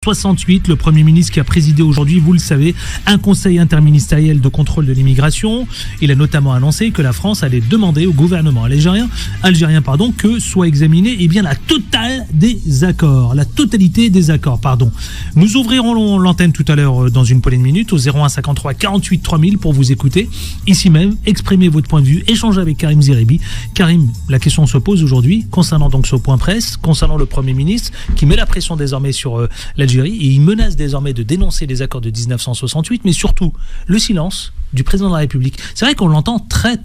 1968. Le Premier ministre qui a présidé aujourd'hui, vous le savez, un conseil interministériel de contrôle de l'immigration. Il a notamment annoncé que la France allait demander au gouvernement algérien que soit examinée la totalité des accords. Nous ouvrirons l'antenne tout à l'heure dans une poignée de minutes au 01 53 48 3000 pour vous écouter. Ici même, exprimez votre point de vue, échangez avec Karim Zeribi. Karim, la question se pose aujourd'hui concernant donc ce point presse, concernant le Premier ministre qui met la pression désormais sur l'Algérie et il menace désormais de dénoncer les accords de 1968, mais surtout le silence du président de la République. C'est vrai qu'on l'entend très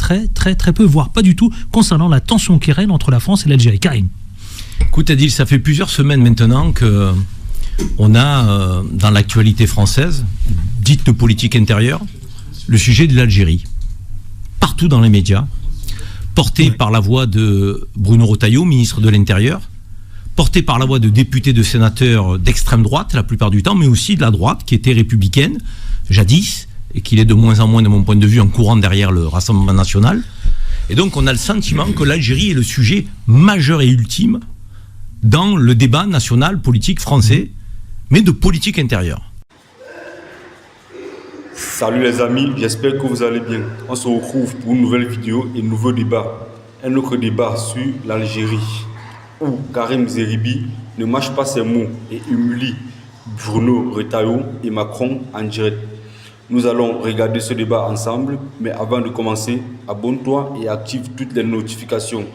peu, voire pas du tout, concernant la tension qui règne entre la France et l'Algérie. Karim. Écoute Adil, ça fait plusieurs semaines maintenant que on a dans l'actualité française, dite de politique intérieure, le sujet de l'Algérie. Partout dans les médias, porté par la voix de Bruno Retailleau, ministre de l'Intérieur, porté par la voix de députés, de sénateurs d'extrême droite la plupart du temps, mais aussi de la droite qui était républicaine, jadis, et qu'il est de moins en moins, de mon point de vue, en courant derrière le Rassemblement national. Et donc on a le sentiment que l'Algérie est le sujet majeur et ultime dans le débat national politique français, mais de politique intérieure. Salut les amis, j'espère que vous allez bien. On se retrouve pour une nouvelle vidéo et un nouveau débat. Un autre débat sur l'Algérie, où Karim Zeribi ne mâche pas ses mots et humilie Bruno Retailleau et Macron en direct. Nous allons regarder ce débat ensemble, mais avant de commencer, abonne-toi et active toutes les notifications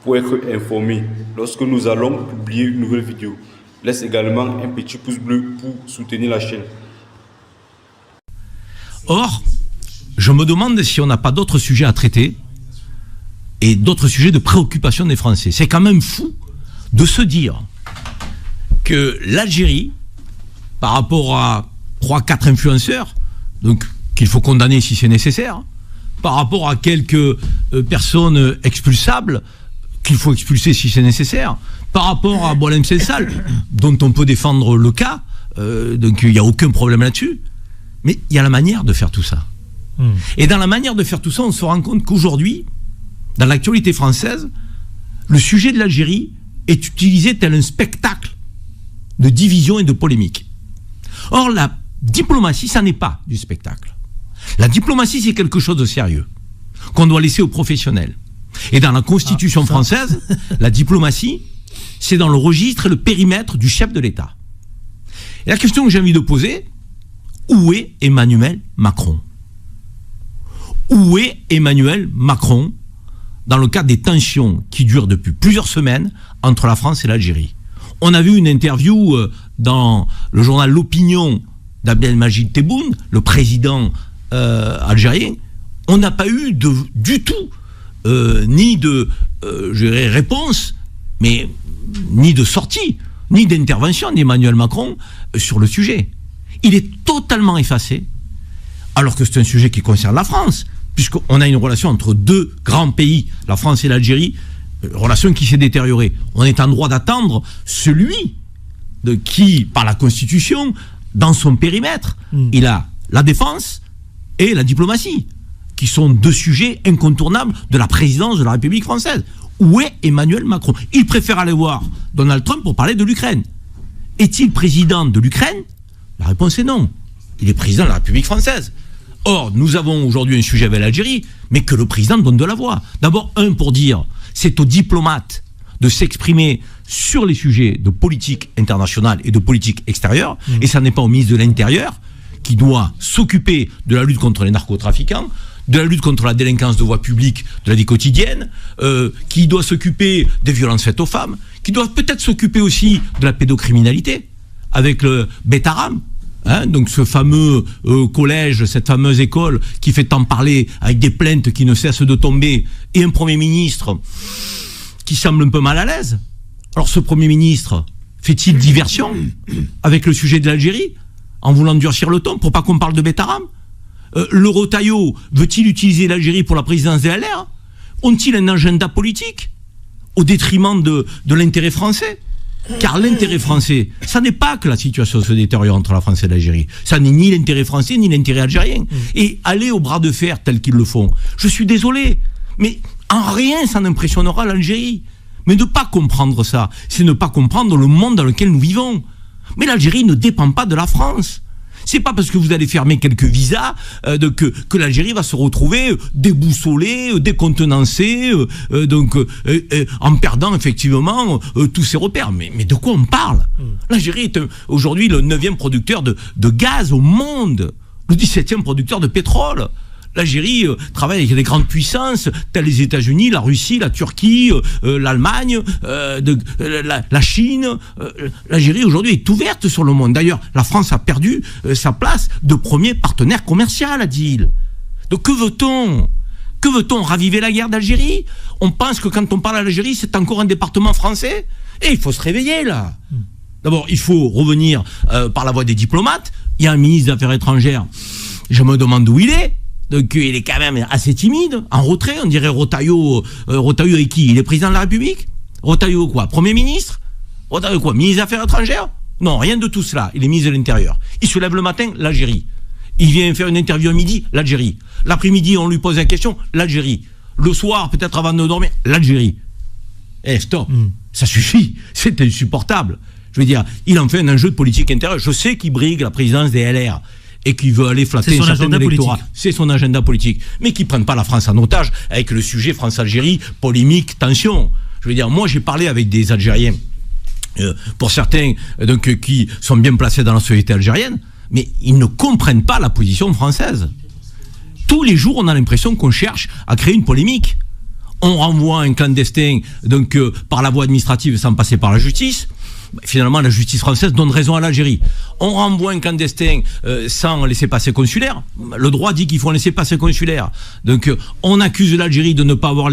pour être informé lorsque nous allons publier une nouvelle vidéo. Laisse également un petit pouce bleu pour soutenir la chaîne. Or, je me demande si on n'a pas d'autres sujets à traiter et d'autres sujets de préoccupation des Français. C'est quand même fou de se dire que l'Algérie, par rapport à 3-4 influenceurs, donc qu'il faut condamner si c'est nécessaire, par rapport à quelques personnes expulsables, qu'il faut expulser si c'est nécessaire, par rapport à Boualem Sansal, dont on peut défendre le cas, donc il n'y a aucun problème là-dessus, mais il y a la manière de faire tout ça. Et dans la manière de faire tout ça, on se rend compte qu'aujourd'hui, dans l'actualité française, le sujet de l'Algérie est utilisé tel un spectacle de division et de polémique. Or, la diplomatie, ça n'est pas du spectacle. La diplomatie, c'est quelque chose de sérieux, qu'on doit laisser aux professionnels. Et dans la Constitution française, la diplomatie, c'est dans le registre et le périmètre du chef de l'État. Et la question que j'ai envie de poser, où est Emmanuel Macron? Où est Emmanuel Macron dans le cadre des tensions qui durent depuis plusieurs semaines entre la France et l'Algérie? On a vu une interview dans le journal L'Opinion d'Abdelmajid Tebboune, le président algérien. On n'a pas eu du tout ni de réponse, mais ni de sortie, ni d'intervention d'Emmanuel Macron sur le sujet. Il est totalement effacé, alors que c'est un sujet qui concerne la France, puisqu'on a une relation entre deux grands pays, la France et l'Algérie, relation qui s'est détériorée. On est en droit d'attendre celui qui, par la Constitution, dans son périmètre, il a la défense et la diplomatie, qui sont deux sujets incontournables de la présidence de la République française. Où est Emmanuel Macron? Il préfère aller voir Donald Trump pour parler de l'Ukraine. Est-il président de l'Ukraine? La réponse est non. Il est président de la République française. Or, nous avons aujourd'hui un sujet avec l'Algérie, mais que le président donne de la voix. D'abord, pour dire, c'est aux diplomates de s'exprimer sur les sujets de politique internationale et de politique extérieure, et ça n'est pas au ministre de l'Intérieur qui doit s'occuper de la lutte contre les narcotrafiquants, de la lutte contre la délinquance de voie publique, de la vie quotidienne, qui doit s'occuper des violences faites aux femmes, qui doit peut-être s'occuper aussi de la pédocriminalité, avec le Betaram, donc ce fameux collège, cette fameuse école qui fait tant parler, avec des plaintes qui ne cessent de tomber, et un Premier ministre qui semble un peu mal à l'aise. Alors ce Premier ministre fait-il diversion avec le sujet de l'Algérie, en voulant durcir le ton pour pas qu'on parle de Betaram? Le Retailleau veut-il utiliser l'Algérie pour la présidence des LR? Ont-ils un agenda politique au détriment de l'intérêt français? Car l'intérêt français, ça n'est pas que la situation se détériore entre la France et l'Algérie. Ça n'est ni l'intérêt français ni l'intérêt algérien. Et aller au bras de fer tel qu'ils le font, je suis désolé, mais en rien ça n'impressionnera l'Algérie. Mais ne pas comprendre ça, c'est ne pas comprendre le monde dans lequel nous vivons. Mais l'Algérie ne dépend pas de la France. C'est pas parce que vous allez fermer quelques visas que l'Algérie va se retrouver déboussolée, décontenancée, en perdant effectivement tous ses repères. Mais de quoi on parle? L'Algérie est aujourd'hui le 9e producteur de gaz au monde, le 17e producteur de pétrole. L'Algérie travaille avec des grandes puissances telles les États-Unis, la Russie, la Turquie, l'Allemagne, la Chine. L'Algérie aujourd'hui est ouverte sur le monde. D'ailleurs, la France a perdu sa place de premier partenaire commercial, a-t-il. Donc que veut-on? Que veut-on? Raviver la guerre d'Algérie? On pense que quand on parle à l'Algérie, c'est encore un département français? Et il faut se réveiller là. D'abord, il faut revenir par la voie des diplomates. Il y a un ministre des Affaires étrangères, je me demande où il est. Donc il est quand même assez timide, en retrait, on dirait Retailleau. Retailleau est qui? Il est président de la République? Retailleau quoi? Premier ministre? Retailleau quoi? Ministre des Affaires étrangères? Non, rien de tout cela. Il est ministre de l'Intérieur. Il se lève le matin, l'Algérie. Il vient faire une interview à midi, l'Algérie. L'après-midi, on lui pose la question, l'Algérie. Le soir, peut-être avant de dormir, l'Algérie. Stop, ça suffit, c'est insupportable. Je veux dire, il en fait un enjeu de politique intérieure. Je sais qu'il brigue la présidence des LR. Et qui veut aller flatter un certain électorat. C'est son agenda politique. Mais qui ne prenne pas la France en otage avec le sujet France-Algérie, polémique, tension. Je veux dire, moi j'ai parlé avec des Algériens, pour certains qui sont bien placés dans la société algérienne, mais ils ne comprennent pas la position française. Tous les jours, on a l'impression qu'on cherche à créer une polémique. On renvoie un clandestin par la voie administrative sans passer par la justice. Finalement, la justice française donne raison à l'Algérie. On renvoie un clandestin sans laissez-passer consulaire. Le droit dit qu'il faut un laissez-passer consulaire. Donc, on accuse l'Algérie de ne pas avoir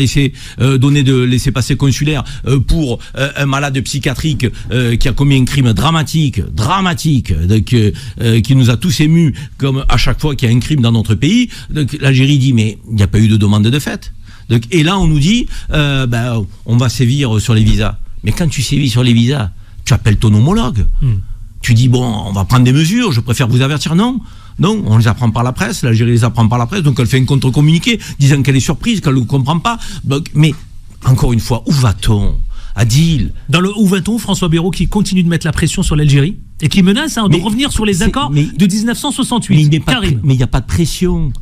donné de laissez-passer consulaire pour un malade psychiatrique qui a commis un crime dramatique, qui nous a tous émus, comme à chaque fois qu'il y a un crime dans notre pays. Donc, l'Algérie dit, mais il n'y a pas eu de demande de fait. Donc, et là, on nous dit, on va sévir sur les visas. Mais quand tu sévis sur les visas, tu appelles ton homologue. Tu dis, bon, on va prendre des mesures, je préfère vous avertir. Non, on les apprend par la presse, l'Algérie les apprend par la presse, donc elle fait un contre-communiqué disant qu'elle est surprise, qu'elle ne comprend pas. Donc, mais, encore une fois, où va-t-on? Adil. Dans le où va-t-on, François Bayrou, qui continue de mettre la pression sur l'Algérie et qui menace de revenir sur les accords de 1968. Mais il n'y a pas de pression.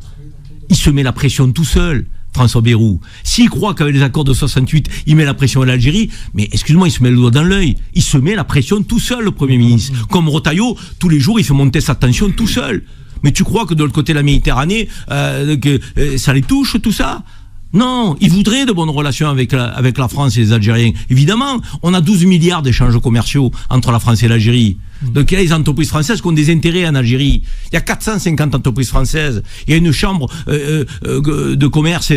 Il se met la pression tout seul. François Bayrou, s'il croit qu'avec les accords de 68, il met la pression à l'Algérie, mais excuse-moi, il se met le doigt dans l'œil. Il se met la pression tout seul, le Premier ministre. Comme Retailleau, tous les jours, il fait monter sa tension tout seul. Mais tu crois que de l'autre côté de la Méditerranée, ça les touche, tout ça? Non, ils voudraient de bonnes relations avec la France et les Algériens. Évidemment, on a 12 milliards d'échanges commerciaux entre la France et l'Algérie. Donc il y a les entreprises françaises qui ont des intérêts en Algérie. Il y a 450 entreprises françaises. Il y a une chambre de commerce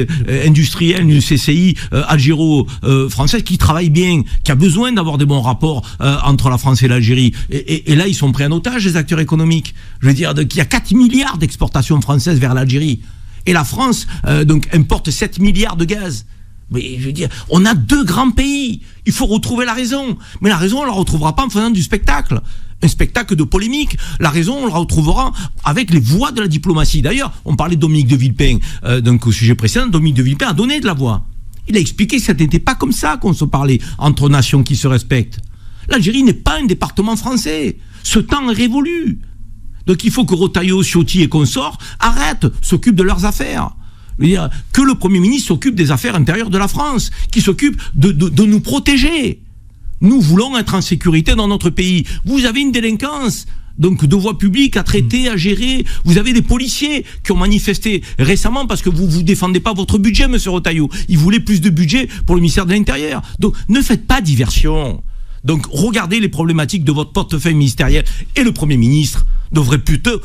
industriel, une CCI algéro-française qui travaille bien, qui a besoin d'avoir des bons rapports entre la France et l'Algérie. Et là, ils sont pris en otage, les acteurs économiques. Je veux dire, il y a 4 milliards d'exportations françaises vers l'Algérie. Et la France, importe 7 milliards de gaz. Mais je veux dire, on a 2 grands pays. Il faut retrouver la raison. Mais la raison, on ne la retrouvera pas en faisant du spectacle. Un spectacle de polémique. La raison, on la retrouvera avec les voix de la diplomatie. D'ailleurs, on parlait de Dominique de Villepin, au sujet précédent. Dominique de Villepin a donné de la voix. Il a expliqué que ça n'était pas comme ça qu'on se parlait entre nations qui se respectent. L'Algérie n'est pas un département français. Ce temps est révolu. Donc il faut que Retailleau, Ciotti et consorts s'occupent de leurs affaires. Je veux dire, que le Premier ministre s'occupe des affaires intérieures de la France, qui s'occupe de nous protéger. Nous voulons être en sécurité dans notre pays. Vous avez une délinquance de voie publique à traiter, à gérer. Vous avez des policiers qui ont manifesté récemment parce que vous défendez pas votre budget, monsieur Retailleau. Ils voulaient plus de budget pour le ministère de l'Intérieur. Donc ne faites pas diversion. Donc regardez les problématiques de votre portefeuille ministériel et le Premier ministre devrait plutôt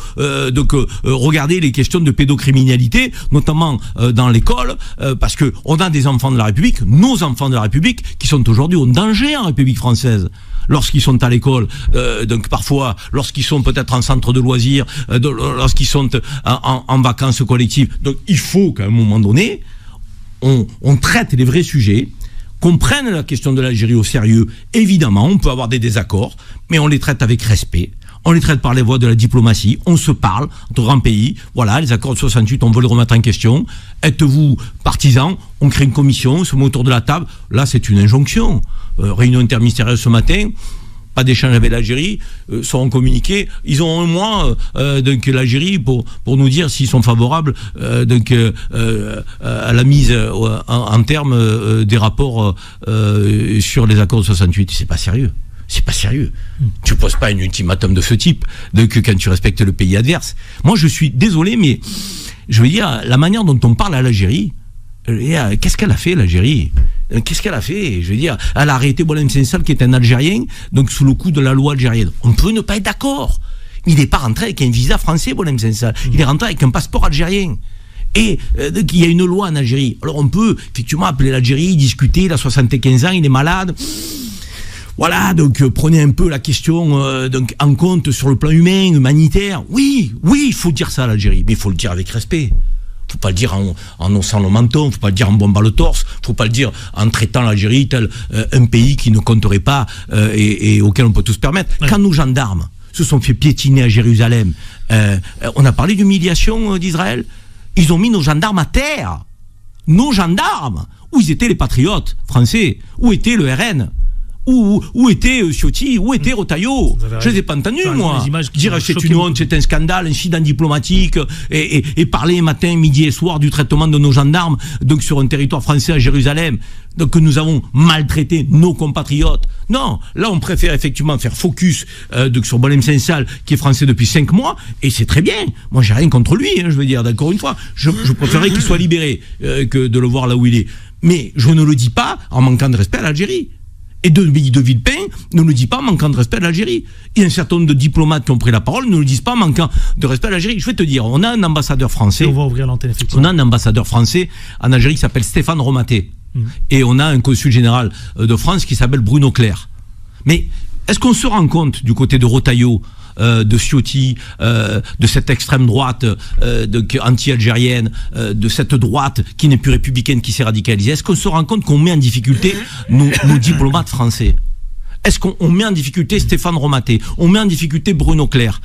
regarder les questions de pédocriminalité, notamment dans l'école, parce que on a des enfants de la République, nos enfants de la République, qui sont aujourd'hui en danger en République française. Lorsqu'ils sont à l'école, donc parfois, lorsqu'ils sont peut-être en centre de loisirs, lorsqu'ils sont en vacances collectives. Donc il faut qu'à un moment donné, on traite les vrais sujets, qu'on prenne la question de l'Algérie au sérieux. Évidemment, on peut avoir des désaccords, mais on les traite avec respect. On les traite par les voies de la diplomatie, on se parle entre grands pays. Voilà, les accords de 68, on veut les remettre en question. Êtes-vous partisans? On crée une commission, on se met autour de la table. Là, c'est une injonction. Réunion interministérielle ce matin. pas d'échange avec l'Algérie, seront communiqués. Ils ont un mois, donc l'Algérie, pour nous dire s'ils sont favorables à la mise en terme des rapports sur les accords de 68. C'est pas sérieux. C'est pas sérieux. Tu poses pas un ultimatum de ce type quand tu respectes le pays adverse. Moi, je suis désolé, mais je veux dire, la manière dont on parle à l'Algérie, qu'est-ce qu'elle a fait, l'Algérie ? Qu'est-ce qu'elle a fait ? Je veux dire, elle a arrêté Boualem Sansal, qui est un Algérien, donc sous le coup de la loi algérienne. On peut ne pas être d'accord. Il n'est pas rentré avec un visa français, Boualem Sansal. Il est rentré avec un passeport algérien. Et il y a une loi en Algérie. Alors on peut effectivement appeler l'Algérie, discuter, il a 75 ans, il est malade. Voilà, donc prenez un peu la question donc en compte sur le plan humain, humanitaire. Oui, il faut dire ça à l'Algérie, mais il faut le dire avec respect. Faut pas le dire en haussant le menton, faut pas le dire en bombant le torse, faut pas le dire en traitant l'Algérie tel un pays qui ne compterait pas et auquel on peut tout se permettre. Ouais. Quand nos gendarmes se sont fait piétiner à Jérusalem, on a parlé d'humiliation d'Israël. Ils ont mis nos gendarmes à terre. Nos gendarmes. Où étaient les patriotes français? Où était le RN? Où était Ciotti? Où était Retailleau? Je les ai pas entendus, moi. Dire c'est une honte, c'est un scandale, un incident diplomatique, et parler matin, midi et soir du traitement de nos gendarmes, donc sur un territoire français à Jérusalem, donc que nous avons maltraité nos compatriotes. Non, là on préfère effectivement faire focus donc sur Boualem Sansal, qui est français depuis 5 mois, et c'est très bien. Moi j'ai rien contre lui, je veux dire, d'accord, une fois. Je préférerais qu'il soit libéré que de le voir là où il est. Mais je ne le dis pas en manquant de respect à l'Algérie. Et de Villepin ne le dit pas en manquant de respect à l'Algérie. Il y a un certain nombre de diplomates qui ont pris la parole, ne le disent pas en manquant de respect à l'Algérie. Je vais te dire, on a un ambassadeur français. On va ouvrir l'antenne, effectivement. On a un ambassadeur français en Algérie qui s'appelle Stéphane Romaté. Et on a un consul général de France qui s'appelle Bruno Clerc. Mais est-ce qu'on se rend compte du côté de Retailleau, de Ciotti, de cette extrême droite anti-algérienne, de cette droite qui n'est plus républicaine, qui s'est radicalisée? Est-ce qu'on se rend compte qu'on met en difficulté nos diplomates français? Est-ce qu'on met en difficulté Stéphane Romaté? On met en difficulté Bruno Clerc,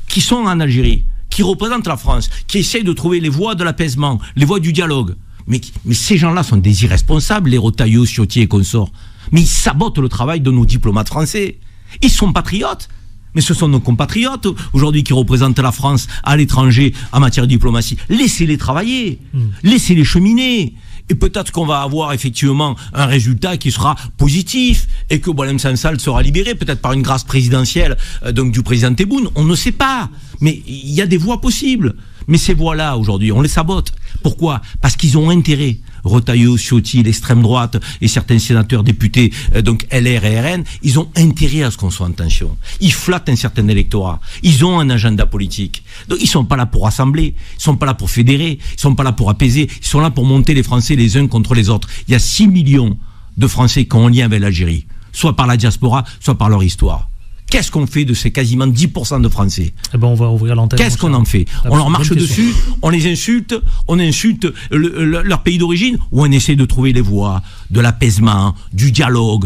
qui sont en Algérie, qui représentent la France, qui essayent de trouver les voies de l'apaisement, les voies du dialogue. Mais ces gens-là sont des irresponsables, les Retailleau, Ciotti et consorts. Mais ils sabotent le travail de nos diplomates français. Ils sont patriotes. Mais ce sont nos compatriotes aujourd'hui qui représentent la France à l'étranger en matière de diplomatie. Laissez-les travailler, laissez-les cheminer. Et peut-être qu'on va avoir effectivement un résultat qui sera positif et que Boualem Sansal sera libéré, peut-être par une grâce présidentielle donc du président Tebboune. On ne sait pas. Mais il y a des voies possibles. Mais ces voies-là, aujourd'hui, on les sabote. Pourquoi? Parce qu'ils ont intérêt. Retailleau, Ciotti, l'extrême droite et certains sénateurs, députés, donc LR et RN, ils ont intérêt à ce qu'on soit en tension. Ils flattent un certain électorat. Ils ont un agenda politique. Donc ils sont pas là pour rassembler, ils sont pas là pour fédérer, ils sont pas là pour apaiser, ils sont là pour monter les Français les uns contre les autres. Il y a 6 millions de Français qui ont un lien avec l'Algérie, soit par la diaspora, soit par leur histoire. Qu'est-ce qu'on fait de ces quasiment 10% de Français? Eh ben on va ouvrir l'antenne. Qu'est-ce qu'on en fait? On leur marche dessus, on les insulte, on insulte leur pays d'origine, ou on essaie de trouver les voies de l'apaisement, du dialogue,